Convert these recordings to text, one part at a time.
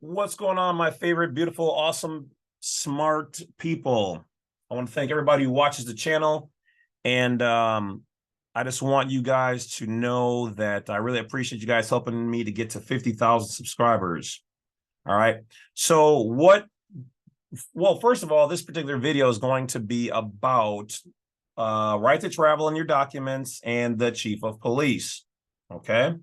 What's going on, my favorite, beautiful, awesome, smart people? I want to thank everybody who watches the channel. And I just want you guys to know that I really appreciate you guys helping me to get to 50,000 subscribers. All right. So well, first of all, this particular video is going to be about right to travel in your documents and the chief of police. Okay.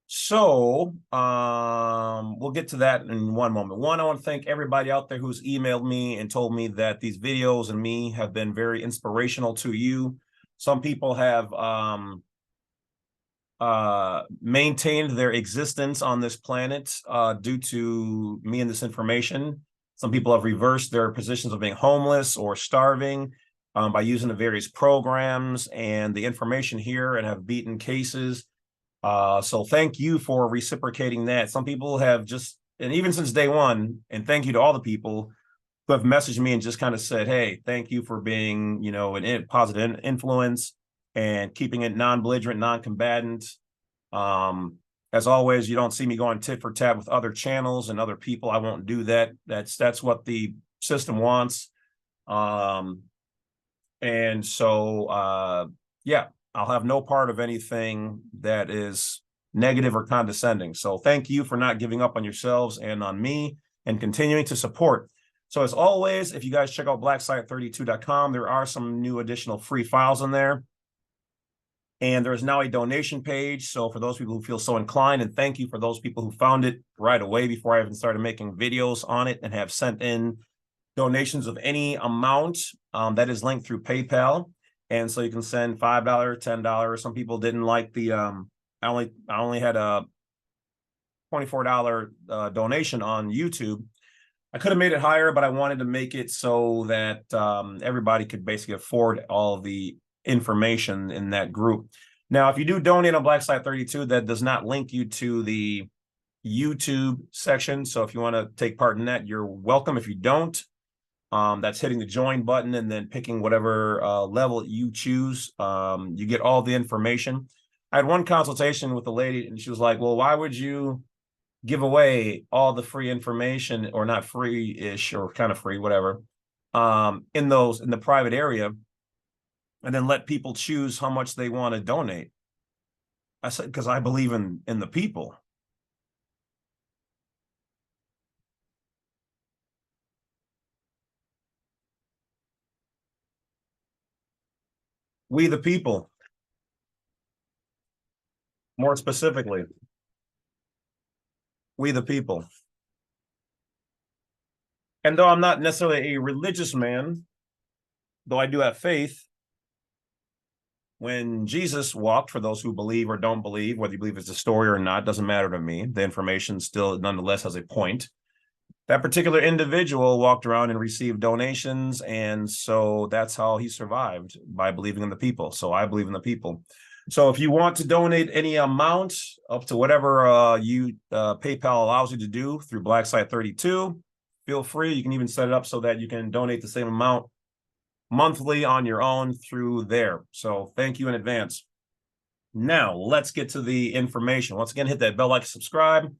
So we'll get to that in one moment. One, I want to thank everybody out there who's emailed me and told me that these videos and me have been very inspirational to you. Some people have maintained their existence on this planet due to me and this information. Some people have reversed their positions of being homeless or starving by using the various programs and the information here, and have beaten cases. So thank you for reciprocating that. Some people have just, and even since day one, and thank you to all the people who have messaged me and just kind of said, hey, thank you for being, an positive influence and keeping it non-belligerent, non-combatant. As always, you don't see me going tit for tat with other channels and other people. I won't do that. That's what the system wants. And so, yeah. I'll have no part of anything that is negative or condescending. So thank you for not giving up on yourselves and on me and continuing to support. So as always, if you guys check out blacksite32.com, there are some new additional free files in there. And there's now a donation page. So for those people who feel so inclined, and thank you for those people who found it right away before I even started making videos on it and have sent in donations of any amount, that is linked through PayPal. And so you can send $5, $10. Some people didn't like the I only had a $24 donation on YouTube. I could have made it higher, but I wanted to make it so that everybody could basically afford all the information in that group. Now, if you do donate on BlackSite32, that does not link you to the YouTube section. So if you want to take part in that, you're welcome. If you don't, that's hitting the join button and then picking whatever level you choose. You get all the information. I had one consultation with a lady and she was like, well, why would you give away all the free information, or not free-ish, or kind of free, whatever, in the private area, and then let people choose how much they want to donate? I said, because I believe in the people. We the people. More specifically, we the people. And though I'm not necessarily a religious man, though I do have faith, when Jesus walked, for those who believe or don't believe, whether you believe it's a story or not, doesn't matter to me. The information still nonetheless has a point. That particular individual walked around and received donations, and so that's how he survived, by believing in the people. So I believe in the people. So if you want to donate any amount up to whatever PayPal allows you to do through BlackSite32, feel free. You can even set it up so that you can donate the same amount monthly on your own through there. So thank you in advance. Now let's get to the information. Once again, hit that bell, like, subscribe,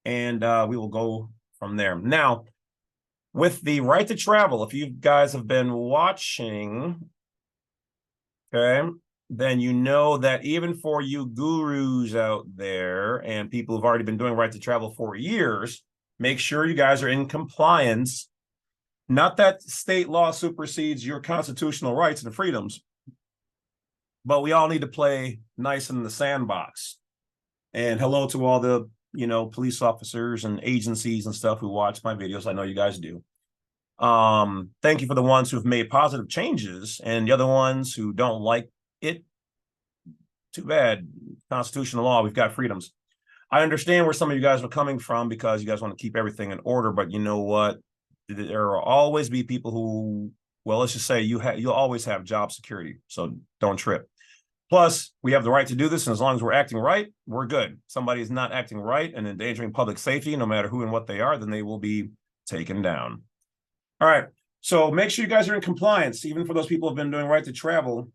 and we will go from there. Now, with the right to travel, if you guys have been watching, okay, then you know that even for you gurus out there and people who've already been doing right to travel for years, make sure you guys are in compliance. Not that state law supersedes your constitutional rights and freedoms, but we all need to play nice in the sandbox. And hello to all the police officers and agencies and stuff who watch my videos. I know you guys do. Thank you for the ones who've made positive changes, and the other ones who don't like it. Too bad. Constitutional law, we've got freedoms. I understand where some of you guys are coming from because you guys want to keep everything in order, but you know what? There will always be people who, well, let's just say you'll always have job security, so don't trip. Plus, we have the right to do this, and as long as we're acting right, we're good. Somebody is not acting right and endangering public safety, no matter who and what they are, then they will be taken down. All right, so make sure you guys are in compliance, even for those people who have been doing right to travel.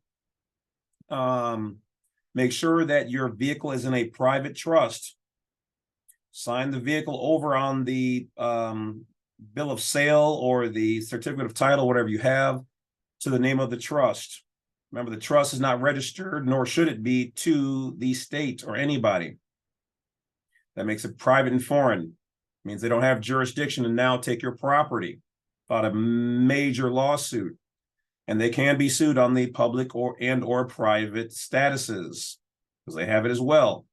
Make sure that your vehicle is in a private trust. sign the vehicle over on the bill of sale or the certificate of title, whatever you have, to the name of the trust. Remember, the trust is not registered, nor should it be, to the state or anybody. That makes it private and foreign. It means they don't have jurisdiction to now take your property without a major lawsuit. And they can be sued on the public or private statuses, because they have it as well.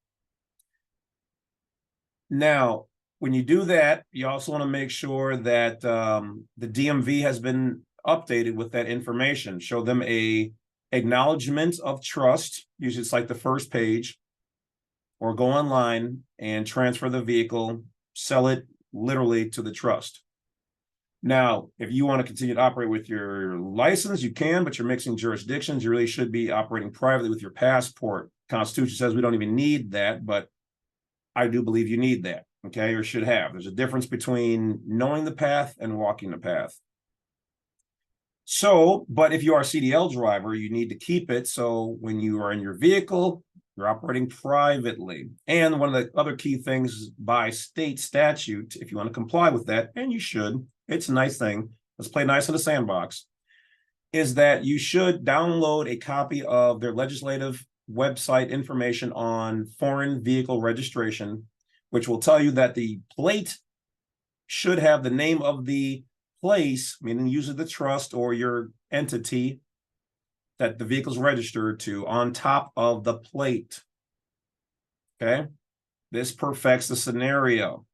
Now, when you do that, you also want to make sure that the DMV has been updated with that information. Show them a acknowledgement of trust. Usually it's like the first page, or go online and transfer the vehicle, sell it literally to the trust. Now, if you want to continue to operate with your license, you can, but you're mixing jurisdictions. You really should be operating privately with your passport. Constitution says we don't even need that, but I do believe you need that, okay, or should have. There's a difference between knowing the path and walking the path. So, but if you are a CDL driver, you need to keep it. So when you are in your vehicle, you're operating privately. And one of the other key things by state statute, if you want to comply with that, and you should, it's a nice thing, let's play nice in the sandbox, is that you should download a copy of their legislative website information on foreign vehicle registration, which will tell you that the plate should have the name of the place, meaning usually the trust or your entity that the vehicle's registered to, on top of the plate. Okay, this perfects the scenario.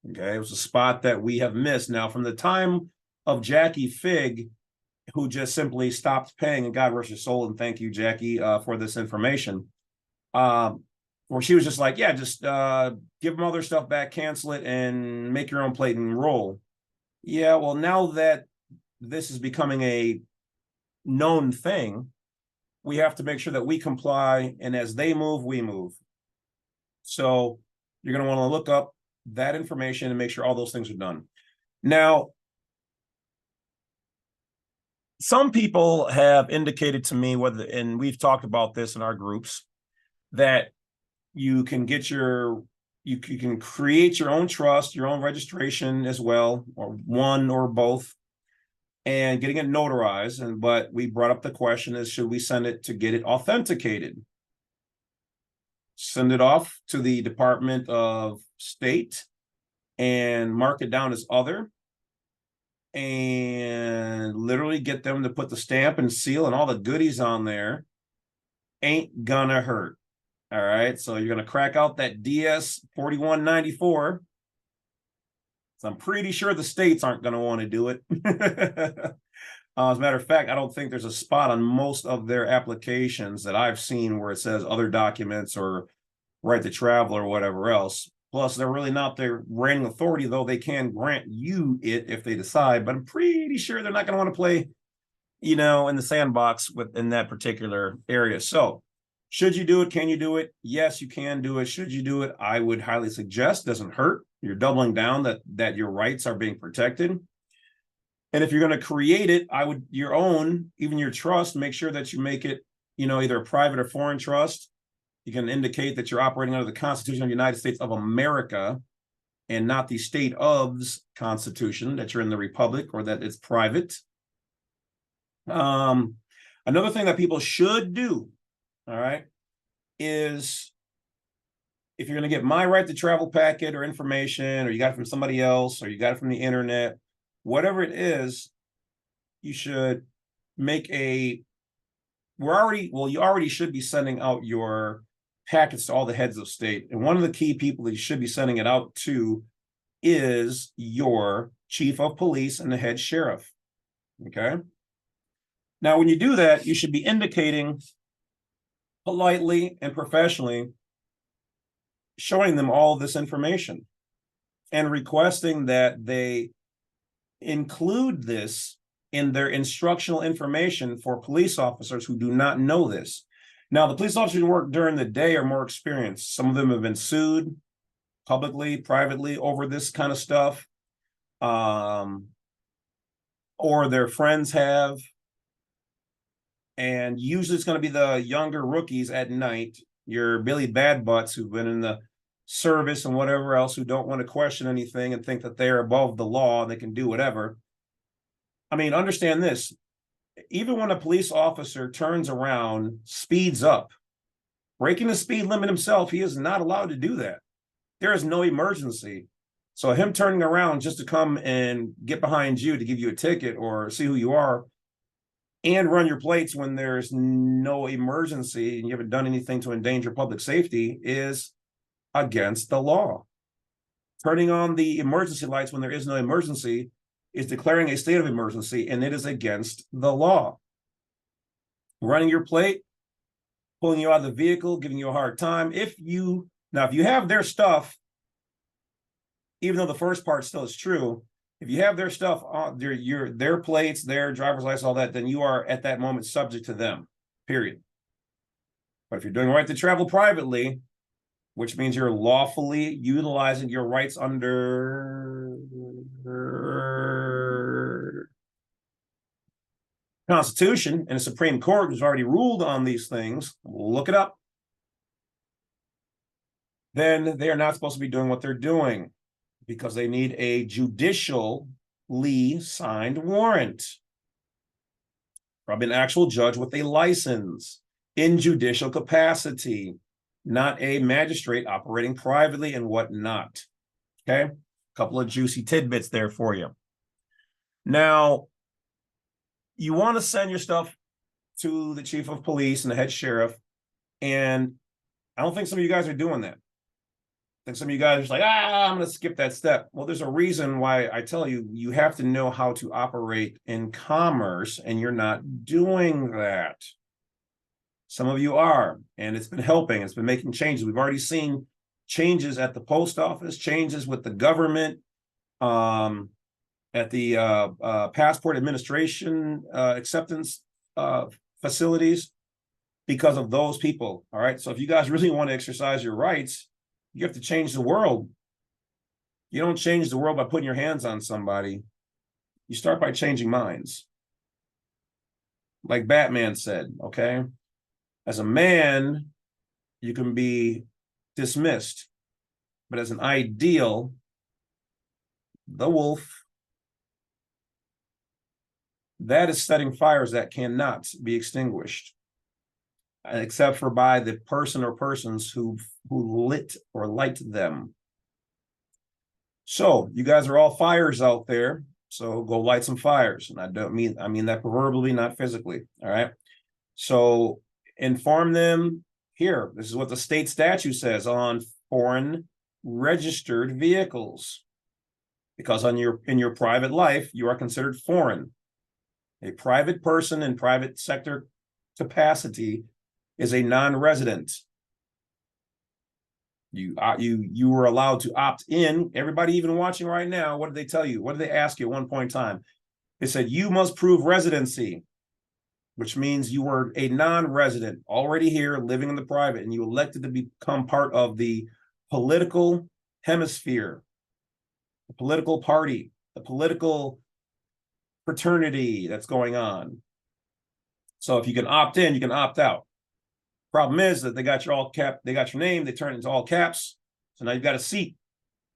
Okay, it was a spot that we have missed. Now, from the time of Jackie Fig, who just simply stopped paying, and God rest her soul, and thank you, Jackie, for this information, where she was just like, yeah, just give them all their stuff back, cancel it, and make your own plate and roll. Yeah, well, now that this is becoming a known thing, we have to make sure that we comply, and as they move, we move. So you're going to want to look up that information and make sure all those things are done. Now, some people have indicated to me, whether, and we've talked about this in our groups, that you can get you can create your own trust, your own registration as well, or one or both, and getting it notarized. But we brought up the question is, should we send it to get it authenticated? Send it off to the Department of State and mark it down as other, and literally get them to put the stamp and seal and all the goodies on there. Ain't gonna hurt. All right, so you're gonna crack out that DS 4194. So I'm pretty sure the states aren't gonna want to do it. As a matter of fact, I don't think there's a spot on most of their applications that I've seen where it says other documents or right to travel or whatever else. Plus, they're really not their reigning authority, though they can grant you it if they decide. But I'm pretty sure they're not going to want to play, in the sandbox within that particular area. So, should you do it? Can you do it? Yes, you can do it. Should you do it? I would highly suggest. Doesn't hurt. You're doubling down that your rights are being protected. And if you're going to create it, I would your own, even your trust, make sure that you make it, either a private or foreign trust. You can indicate that you're operating under the Constitution of the United States of America and not the state of's Constitution, that you're in the Republic or that it's private. Another thing that people should do, all right, is if you're going to get my right to travel packet or information, or you got it from somebody else, or you got it from the internet, whatever it is, you should make you already should be sending out your packets to all the heads of state. And one of the key people that you should be sending it out to is your chief of police and the head sheriff. Okay. Now, when you do that, you should be indicating politely and professionally, showing them all this information and requesting that they include this in their instructional information for police officers who do not know this. Now, the police officers who work during the day are more experienced. Some of them have been sued publicly, privately over this kind of stuff, or their friends have. And usually it's going to be the younger rookies at night, your Billy Bad Butts who've been in the service and whatever else, who don't want to question anything and think that they're above the law and they can do whatever. I mean, understand this. Even when a police officer turns around, speeds up, breaking the speed limit himself, he is not allowed to do that. There is no emergency. So him turning around just to come and get behind you to give you a ticket or see who you are and run your plates when there's no emergency and you haven't done anything to endanger public safety is against the law. Turning on the emergency lights when there is no emergency is declaring a state of emergency, and it is against the law. Running your plate, pulling you out of the vehicle, giving you a hard time. If you have their stuff, even though the first part still is true, if you have their stuff on their plates, their driver's license, all that, then you are at that moment subject to them, period. But if you're doing right to travel privately, which means you're lawfully utilizing your rights under Constitution, and the Supreme Court has already ruled on these things, look it up, then they are not supposed to be doing what they're doing because they need a judicially signed warrant from an actual judge with a license in judicial capacity, not a magistrate operating privately and whatnot. Okay, a couple of juicy tidbits there for you. Now, you want to send your stuff to the chief of police and the head sheriff, and I don't think some of you guys are doing that. I think some of you guys are just like, I'm going to skip that step. Well, there's a reason why I tell you, you have to know how to operate in commerce, and you're not doing that. Some of you are, and it's been helping. It's been making changes. We've already seen changes at the post office, changes with the government, at the passport administration acceptance facilities because of those people. All right. So if you guys really want to exercise your rights, you have to change the world. You don't change the world by putting your hands on somebody. You start by changing minds. Like Batman said, okay? As a man, you can be dismissed, but as an ideal, the wolf, that is setting fires that cannot be extinguished, except for by the person or persons who lit or light them. So you guys are all fires out there, so go light some fires. And I mean that proverbially, not physically. All right. So inform them here. This is what the state statute says on foreign registered vehicles, because in your private life, you are considered foreign. A private person in private sector capacity is a non-resident. You were allowed to opt in. Everybody even watching right now, what did they tell you? What did they ask you at one point in time? They said, you must prove residency, which means you were a non-resident already here living in the private, and you elected to become part of the political hemisphere, the political party, the political fraternity that's going on. So if you can opt in, you can opt out. Problem is that they got your name, they turned it into all caps. So now you've got a seat.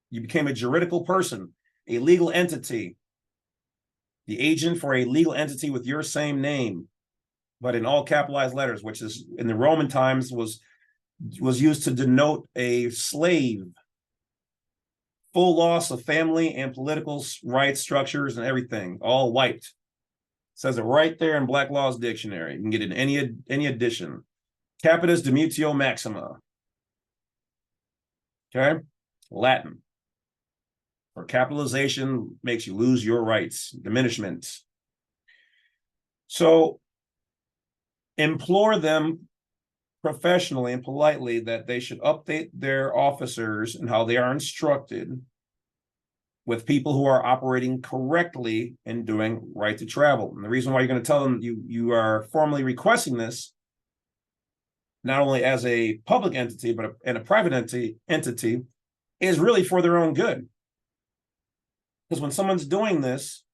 You became a juridical person, a legal entity, the agent for a legal entity with your same name, but in all capitalized letters, which is in the Roman times was used to denote a slave. Full loss of family and political rights, structures, and everything, all wiped. It says it right there in Black Law's dictionary. You can get it in any edition. Capitis demutio maxima. Okay, Latin. For capitalization makes you lose your rights, diminishment. So implore them professionally and politely that they should update their officers and how they are instructed with people who are operating correctly and doing right to travel. And the reason why you're going to tell them you are formally requesting this, not only as a public entity, but in a private entity, is really for their own good. Because when someone's doing this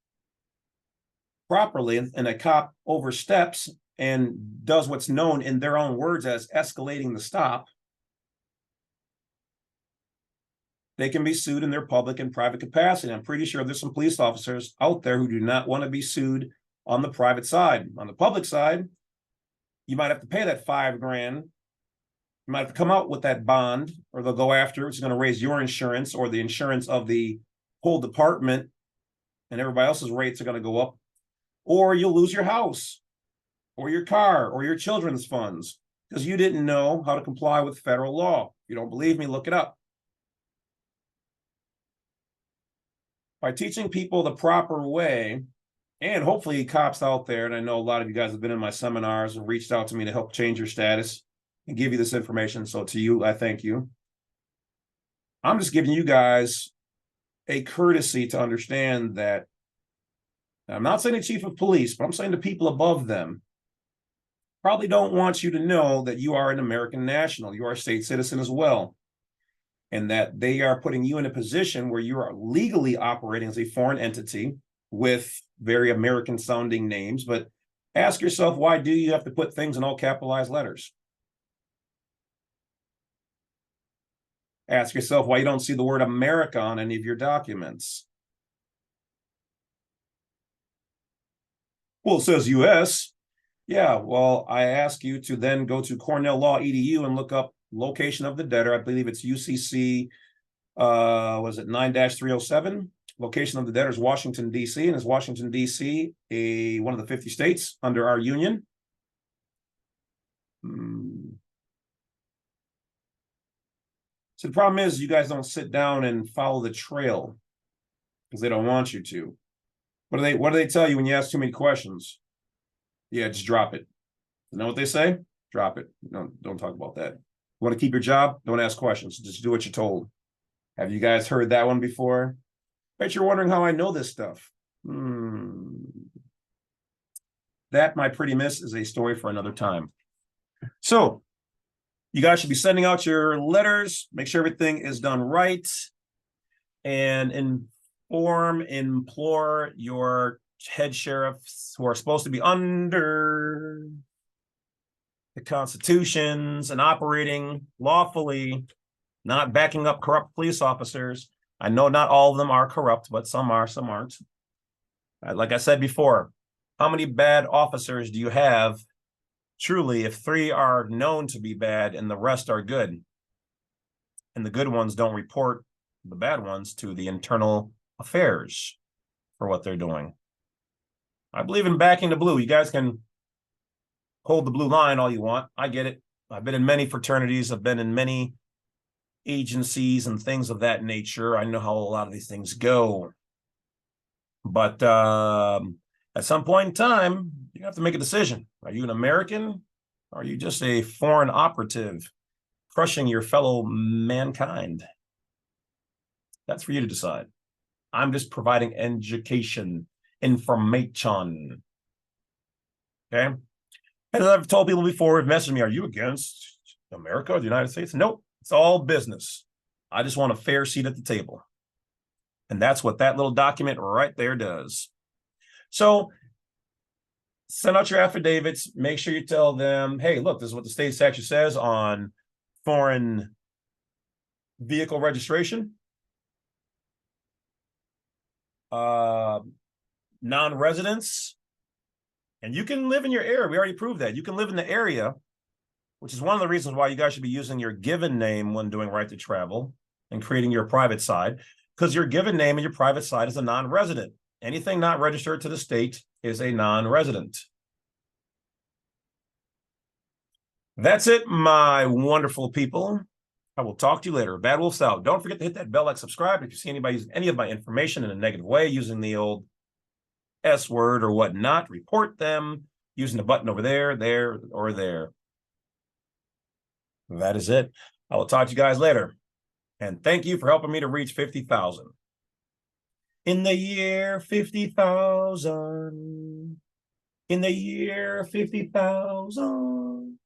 properly and a cop oversteps and does what's known in their own words as escalating the stop, they can be sued in their public and private capacity. I'm pretty sure there's some police officers out there who do not want to be sued on the private side. On the public side, you might have to pay that $5,000. You might have to come out with that bond, or they'll go after it. It's going to raise your insurance or the insurance of the whole department, and everybody else's rates are going to go up. Or you'll lose your house or your car or your children's funds because you didn't know how to comply with federal law. If you don't believe me, look it up. By teaching people the proper way, and hopefully cops out there, and I know a lot of you guys have been in my seminars and reached out to me to help change your status and give you this information. So to you, I thank you. I'm just giving you guys a courtesy to understand that I'm not saying the chief of police, but I'm saying the people above them probably don't want you to know that you are an American national. You are a state citizen as well. And that they are putting you in a position where you are legally operating as a foreign entity with very American sounding names. But ask yourself, why do you have to put things in all capitalized letters? Ask yourself why you don't see the word America on any of your documents. Well, it says U.S. Yeah, well, I ask you to then go to Cornell Law EDU and look up location of the debtor. I believe it's UCC, was it 9-307? Location of the debtor is Washington, D.C. And is Washington, D.C. one of the 50 states under our union? So the problem is you guys don't sit down and follow the trail because they don't want you to. What do they tell you when you ask too many questions? Yeah, just drop it. You know what they say? Drop it. Don't talk about that. You want to keep your job? Don't ask questions. Just do what you're told. Have you guys heard that one before? Bet you're wondering how I know this stuff. That, my pretty miss, is a story for another time. So you guys should be sending out your letters. Make sure everything is done right. And implore your head sheriffs who are supposed to be under the constitutions and operating lawfully, not backing up corrupt police officers. I know not all of them are corrupt, but some are, some aren't. Like I said before, how many bad officers do you have? Truly, if 3 are known to be bad and the rest are good, and the good ones don't report the bad ones to the internal affairs for what they're doing. I believe in backing the blue. You guys can hold the blue line all you want. I get it. I've been in many fraternities. I've been in many agencies and things of that nature. I know how a lot of these things go. But at some point in time, you have to make a decision. Are you an American? Or are you just a foreign operative crushing your fellow mankind? That's for you to decide. I'm just providing education, information. Okay? And as I've told people before, who've messaged me, are you against America or the United States? Nope. It's all business. I just want a fair seat at the table. And that's what that little document right there does. So send out your affidavits. Make sure you tell them, hey, look, this is what the state statute says on foreign vehicle registration. Non-residents. And you can live in your area. We already proved that. You can live in the area, which is one of the reasons why you guys should be using your given name when doing right to travel and creating your private side, because your given name and your private side is a non-resident. Anything not registered to the state is a non-resident. That's it, my wonderful people. I will talk to you later. Badwolf's out. Don't forget to hit that bell, like, subscribe. If you see anybody using any of my information in a negative way, using the old S word or whatnot, report them using the button over there, there, or there. That is it. I will talk to you guys later. And thank you for helping me to reach 50,000. In the year 50,000. In the year 50,000.